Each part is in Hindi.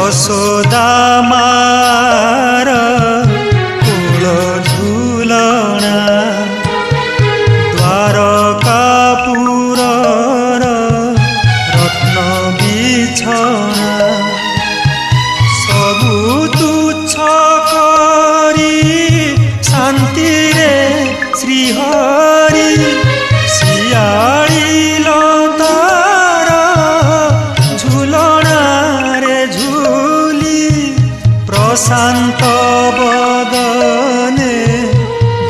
यशोदा मार कूल झुलना द्वारकापुर रत्न बिछना सबु तुच्छ करी शांति रे श्रीहरि सियाड़ी लतार झुलना रे झुली प्रशांत बदने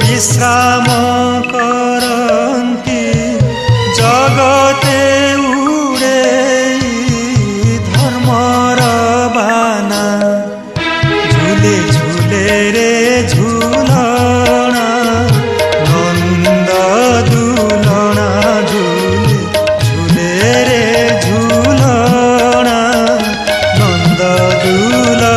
विश्राम करती जगते उड़े धर्मर बाना झूले झूले रे झूलना नंद दुलना झूले झूले रे झूलना नंद दुलना।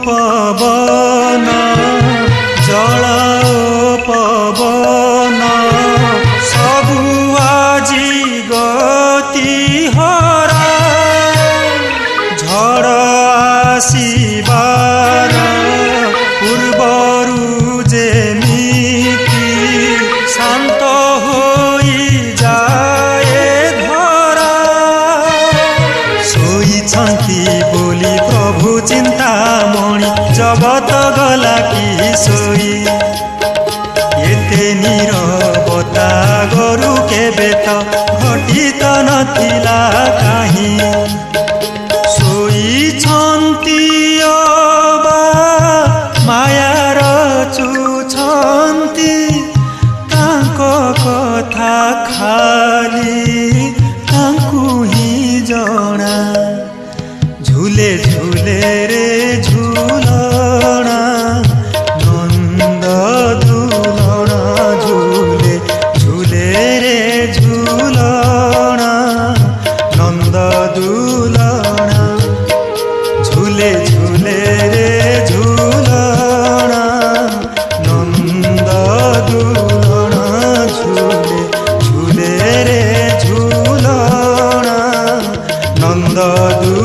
पवन जल पवन सबु आजी गति हरा झड़ आसीबार पूर्वरु जेमिति शांत होई जाए धरा शोइछन्ति बोली प्रभु चिंतामणि जगत गला कि सोई एते नीरवता गरु केबे त घटित नथिला काहीं शोइछन्ति अबा मायार चुछन्ति तांको कथा खाली तांकु ही जणा झूले झूले रे झूलना नंद दुलना झूले झूले रे झूलना नंद दुलना झूले झूले रे झूलना नंद दुलना झूले झूले रे झूलना नंद दुलना।